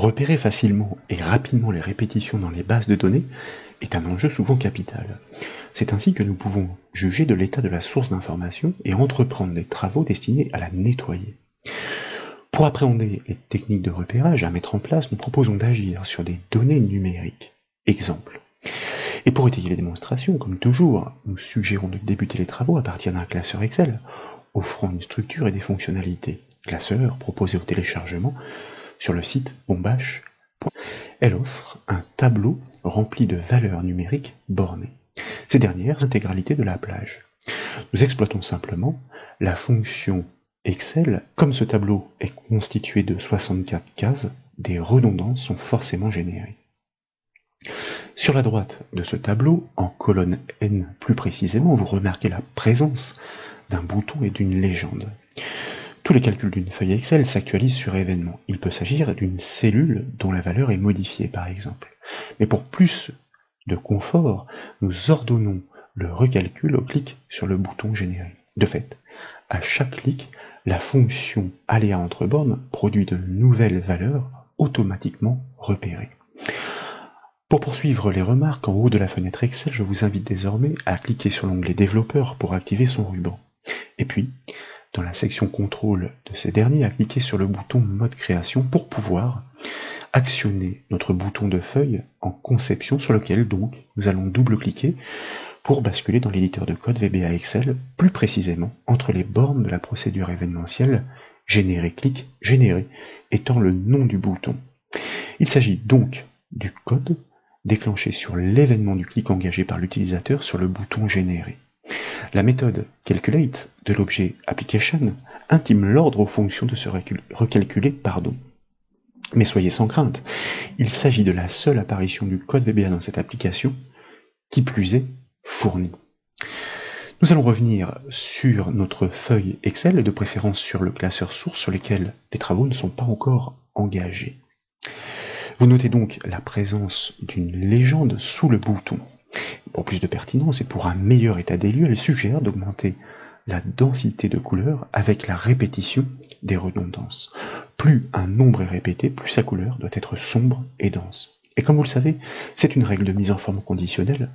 Repérer facilement et rapidement les répétitions dans les bases de données est un enjeu souvent capital. C'est ainsi que nous pouvons juger de l'état de la source d'information et entreprendre des travaux destinés à la nettoyer. Pour appréhender les techniques de repérage à mettre en place, nous proposons d'agir sur des données numériques. Exemple. Et pour étayer les démonstrations, comme toujours, nous suggérons de débuter les travaux à partir d'un classeur Excel, offrant une structure et des fonctionnalités. Classeur proposé au téléchargement sur le site bombache. Elle offre un tableau rempli de valeurs numériques bornées. Ces dernières, l'intégralité de la plage. Nous exploitons simplement la fonction Excel. Comme ce tableau est constitué de 64 cases, des redondances sont forcément générées. Sur la droite de ce tableau, en colonne N plus précisément, vous remarquez la présence d'un bouton et d'une légende. Tous les calculs d'une feuille Excel s'actualisent sur événement. Il peut s'agir d'une cellule dont la valeur est modifiée, par exemple. Mais pour plus de confort, nous ordonnons le recalcul au clic sur le bouton générer. De fait, à chaque clic, la fonction aléa entre bornes produit de nouvelles valeurs automatiquement repérées. Pour poursuivre les remarques, en haut de la fenêtre Excel, je vous invite désormais à cliquer sur l'onglet Développeur pour activer son ruban. Et puis, dans la section Contrôle de ces derniers, à cliquer sur le bouton Mode Création pour pouvoir actionner notre bouton de feuille en conception sur lequel donc nous allons double-cliquer pour basculer dans l'éditeur de code VBA Excel, plus précisément entre les bornes de la procédure événementielle Générer clic Générer étant le nom du bouton. Il s'agit donc du code déclenché sur l'événement du clic engagé par l'utilisateur sur le bouton Générer. La méthode Calculate de l'objet Application intime l'ordre aux fonctions de se recalculer. Mais soyez sans crainte, il s'agit de la seule apparition du code VBA dans cette application, qui plus est fournie. Nous allons revenir sur notre feuille Excel et de préférence sur le classeur source sur lequel les travaux ne sont pas encore engagés. Vous notez donc la présence d'une légende sous le bouton. Pour plus de pertinence et pour un meilleur état des lieux, elle suggère d'augmenter la densité de couleurs avec la répétition des redondances. Plus un nombre est répété, plus sa couleur doit être sombre et dense. Et comme vous le savez, c'est une règle de mise en forme conditionnelle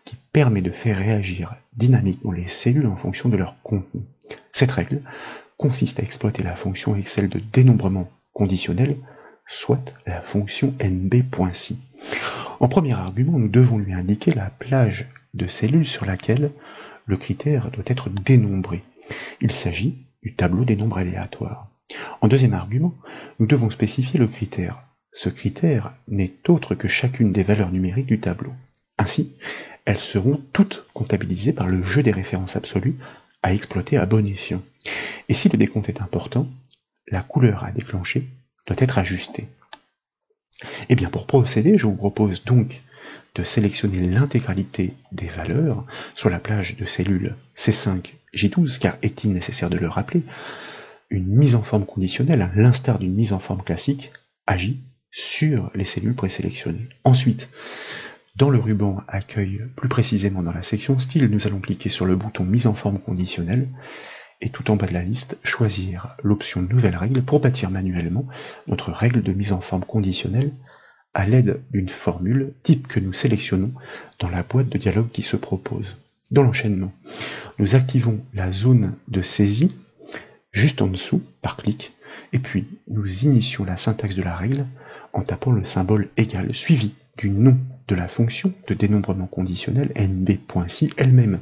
qui permet de faire réagir dynamiquement les cellules en fonction de leur contenu. Cette règle consiste à exploiter la fonction Excel de dénombrement conditionnel, soit la fonction nb.si. En premier argument, nous devons lui indiquer la plage de cellules sur laquelle le critère doit être dénombré. Il s'agit du tableau des nombres aléatoires. En deuxième argument, nous devons spécifier le critère. Ce critère n'est autre que chacune des valeurs numériques du tableau. Ainsi, elles seront toutes comptabilisées par le jeu des références absolues à exploiter à bon escient. Et si le décompte est important, la couleur à déclencher doit être ajustée. Et bien pour procéder, je vous propose donc de sélectionner l'intégralité des valeurs sur la plage de cellules C5J12, car est-il nécessaire de le rappeler, une mise en forme conditionnelle, à l'instar d'une mise en forme classique, agit sur les cellules présélectionnées. Ensuite, dans le ruban Accueil, plus précisément dans la section Style, nous allons cliquer sur le bouton Mise en forme conditionnelle et tout en bas de la liste, choisir l'option Nouvelle règle pour bâtir manuellement notre règle de mise en forme conditionnelle à l'aide d'une formule type que nous sélectionnons dans la boîte de dialogue qui se propose. Dans l'enchaînement, nous activons la zone de saisie juste en dessous par clic, et puis nous initions la syntaxe de la règle en tapant le symbole égal suivi du nom de la fonction de dénombrement conditionnel nb.si elle-même,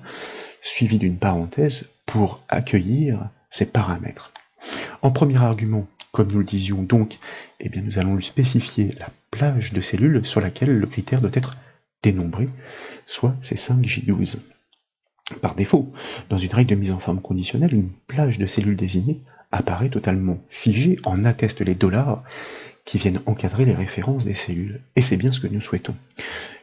suivi d'une parenthèse pour accueillir ces paramètres. En premier argument, comme nous le disions donc, eh bien nous allons lui spécifier la plage de cellules sur laquelle le critère doit être dénombré, soit C5J12. Par défaut, dans une règle de mise en forme conditionnelle, une plage de cellules désignée apparaît totalement figée, en attestent les dollars qui viennent encadrer les références des cellules. Et c'est bien ce que nous souhaitons.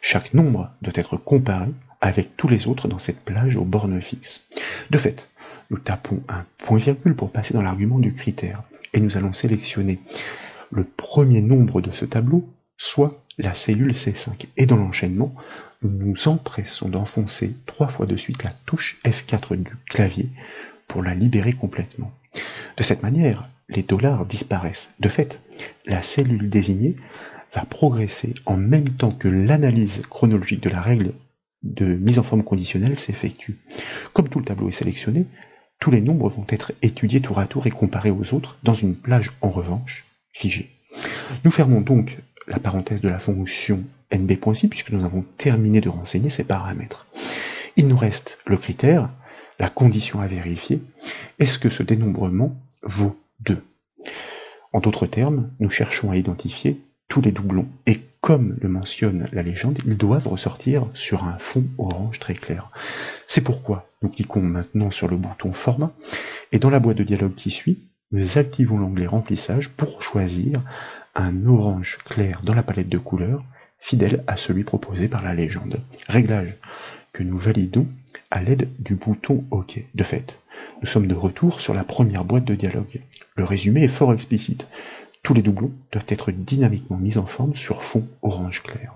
Chaque nombre doit être comparé avec tous les autres dans cette plage aux bornes fixes. De fait, nous tapons un point-virgule pour passer dans l'argument du critère, et nous allons sélectionner le premier nombre de ce tableau, soit la cellule C5. Et dans l'enchaînement, nous nous empressons d'enfoncer 3 fois de suite la touche F4 du clavier pour la libérer complètement. De cette manière, les dollars disparaissent. De fait, la cellule désignée va progresser en même temps que l'analyse chronologique de la règle de mise en forme conditionnelle s'effectue. Comme tout le tableau est sélectionné, tous les nombres vont être étudiés tour à tour et comparés aux autres dans une plage en revanche figée. Nous fermons donc la parenthèse de la fonction nb.si puisque nous avons terminé de renseigner ces paramètres. Il nous reste le critère, la condition à vérifier. Est-ce que ce dénombrement vaut 2 ? En d'autres termes, nous cherchons à identifier tous les doublons et comme le mentionne la légende, ils doivent ressortir sur un fond orange très clair. C'est pourquoi nous cliquons maintenant sur le bouton Format et dans la boîte de dialogue qui suit, nous activons l'onglet Remplissage pour choisir un orange clair dans la palette de couleurs fidèle à celui proposé par la légende. Réglage que nous validons à l'aide du bouton OK. De fait, nous sommes de retour sur la première boîte de dialogue. Le résumé est fort explicite. Tous les doublons doivent être dynamiquement mis en forme sur fond orange clair.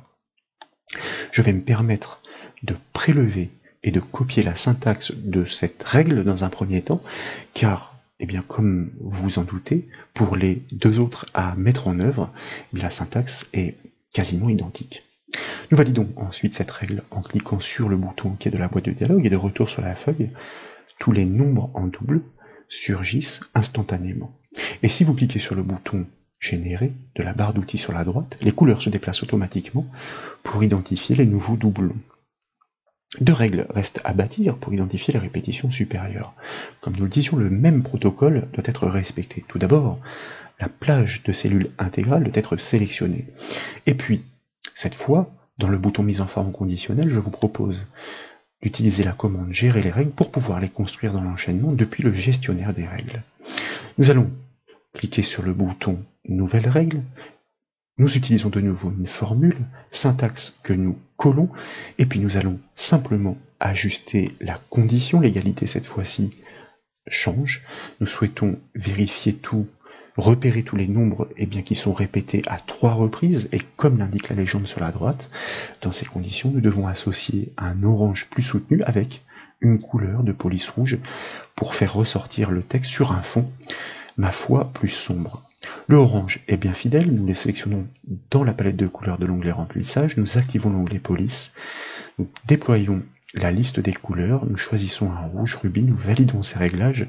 Je vais me permettre de prélever et de copier la syntaxe de cette règle dans un premier temps, car, comme vous vous en doutez, pour les deux autres à mettre en œuvre, la syntaxe est quasiment identique. Nous validons ensuite cette règle en cliquant sur le bouton OK de la boîte de dialogue et de retour sur la feuille, tous les nombres en double surgissent instantanément. Et si vous cliquez sur le bouton Générer de la barre d'outils sur la droite, les couleurs se déplacent automatiquement pour identifier les nouveaux doublons. Deux règles restent à bâtir pour identifier les répétitions supérieures. Comme nous le disions, le même protocole doit être respecté. Tout d'abord, la plage de cellules intégrales doit être sélectionnée. Et puis, cette fois, dans le bouton mise en forme conditionnelle, je vous propose d'utiliser la commande Gérer les règles pour pouvoir les construire dans l'enchaînement depuis le gestionnaire des règles. Nous allons cliquer sur le bouton Nouvelle règle. Nous utilisons de nouveau une formule, syntaxe que nous collons, et puis nous allons simplement ajuster la condition. L'égalité cette fois-ci change. Nous souhaitons vérifier tout, repérer tous les nombres qui sont répétés à 3 reprises, et comme l'indique la légende sur la droite, dans ces conditions, nous devons associer un orange plus soutenu avec une couleur de police rouge pour faire ressortir le texte sur un fond, ma foi, plus sombre. Le orange est bien fidèle, nous le sélectionnons dans la palette de couleurs de l'onglet Remplissage, nous activons l'onglet Police, nous déployons la liste des couleurs, nous choisissons un rouge rubis, nous validons ces réglages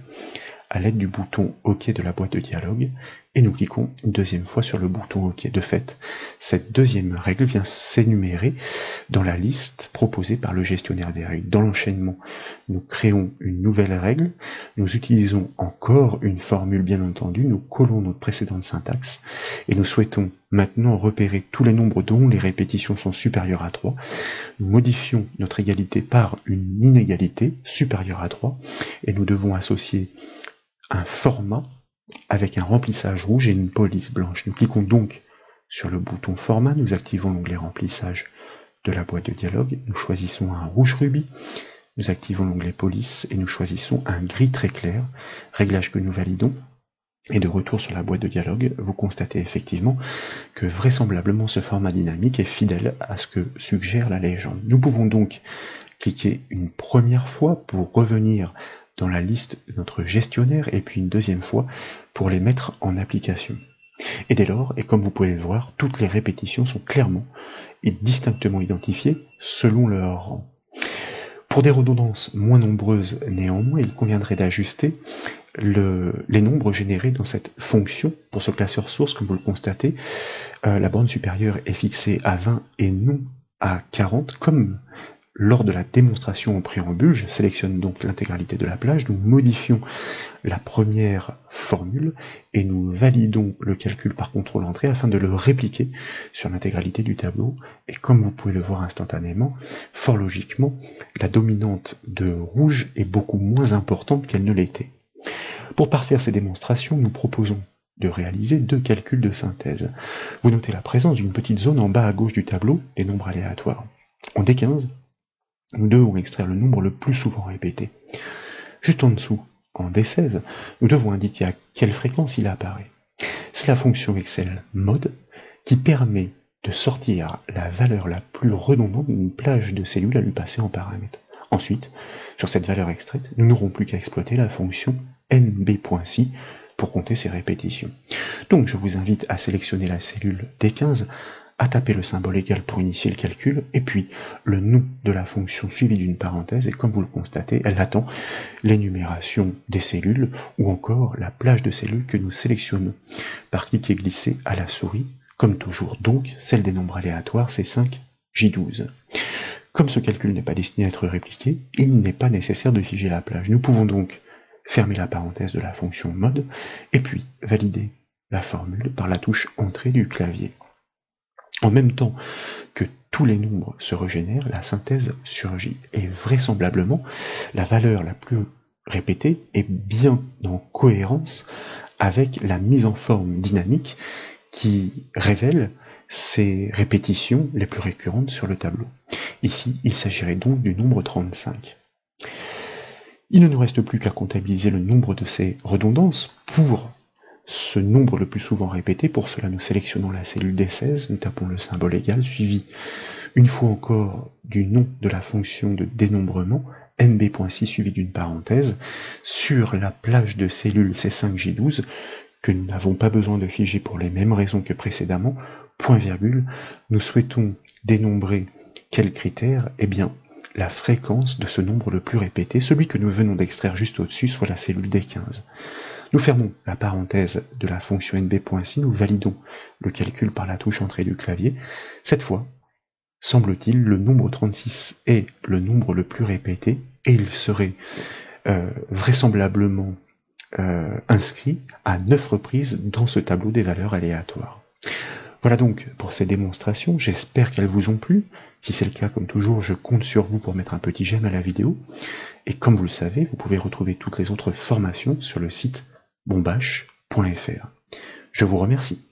à l'aide du bouton OK de la boîte de dialogue et nous cliquons une deuxième fois sur le bouton OK. De fait, cette deuxième règle vient s'énumérer dans la liste proposée par le gestionnaire des règles. Dans l'enchaînement, nous créons une nouvelle règle, nous utilisons encore une formule bien entendu, nous collons notre précédente syntaxe et nous souhaitons maintenant repérer tous les nombres dont les répétitions sont supérieures à 3. Nous modifions notre égalité par une inégalité supérieure à 3 et nous devons associer un format avec un remplissage rouge et une police blanche. Nous cliquons donc sur le bouton Format, nous activons l'onglet Remplissage de la boîte de dialogue, nous choisissons un rouge rubis, nous activons l'onglet Police et nous choisissons un gris très clair, réglage que nous validons. Et de retour sur la boîte de dialogue, vous constatez effectivement que vraisemblablement ce format dynamique est fidèle à ce que suggère la légende. Nous pouvons donc cliquer une première fois pour revenir dans la liste de notre gestionnaire et puis une deuxième fois pour les mettre en application. Et dès lors, et comme vous pouvez le voir, toutes les répétitions sont clairement et distinctement identifiées selon leur rang. Pour des redondances moins nombreuses néanmoins, il conviendrait d'ajuster les nombres générés dans cette fonction. Pour ce classeur source, comme vous le constatez, la borne supérieure est fixée à 20 et non à 40, comme lors de la démonstration en préambule. Je sélectionne donc l'intégralité de la plage, nous modifions la première formule et nous validons le calcul par contrôle entrée afin de le répliquer sur l'intégralité du tableau. Et comme vous pouvez le voir instantanément, fort logiquement, la dominante de rouge est beaucoup moins importante qu'elle ne l'était. Pour parfaire ces démonstrations, nous proposons de réaliser 2 calculs de synthèse. Vous notez la présence d'une petite zone en bas à gauche du tableau, des nombres aléatoires. En D15, nous devons extraire le nombre le plus souvent répété. Juste en dessous, en D16, nous devons indiquer à quelle fréquence il apparaît. C'est la fonction Excel mode qui permet de sortir la valeur la plus redondante d'une plage de cellules à lui passer en paramètre. Ensuite, sur cette valeur extraite, nous n'aurons plus qu'à exploiter la fonction nb.si pour compter ces répétitions. Donc je vous invite à sélectionner la cellule D15, à taper le symbole égal pour initier le calcul, et puis le nom de la fonction suivi d'une parenthèse, et comme vous le constatez, elle attend l'énumération des cellules, ou encore la plage de cellules que nous sélectionnons par clic et glisser à la souris, comme toujours. Donc, celle des nombres aléatoires, c'est 5J12. Comme ce calcul n'est pas destiné à être répliqué, il n'est pas nécessaire de figer la plage. Nous pouvons donc fermer la parenthèse de la fonction mode, et puis valider la formule par la touche entrée du clavier. En même temps que tous les nombres se régénèrent, la synthèse surgit, et vraisemblablement, la valeur la plus répétée est bien en cohérence avec la mise en forme dynamique qui révèle ces répétitions les plus récurrentes sur le tableau. Ici, il s'agirait donc du nombre 35. Il ne nous reste plus qu'à comptabiliser le nombre de ces redondances pour ce nombre le plus souvent répété. Pour cela, nous sélectionnons la cellule D16, nous tapons le symbole égal, suivi une fois encore du nom de la fonction de dénombrement, mb.6 suivi d'une parenthèse, sur la plage de cellules C5J12, que nous n'avons pas besoin de figer pour les mêmes raisons que précédemment, point virgule, nous souhaitons dénombrer quel critère? Eh bien, la fréquence de ce nombre le plus répété, celui que nous venons d'extraire juste au-dessus, soit la cellule D15. Nous fermons la parenthèse de la fonction nb.si, nous validons le calcul par la touche entrée du clavier. Cette fois, semble-t-il, le nombre 36 est le nombre le plus répété, et il serait vraisemblablement inscrit à 9 reprises dans ce tableau des valeurs aléatoires. Voilà donc pour ces démonstrations, j'espère qu'elles vous ont plu. Si c'est le cas, comme toujours, je compte sur vous pour mettre un petit j'aime à la vidéo. Et comme vous le savez, vous pouvez retrouver toutes les autres formations sur le site bombache.fr. Je vous remercie.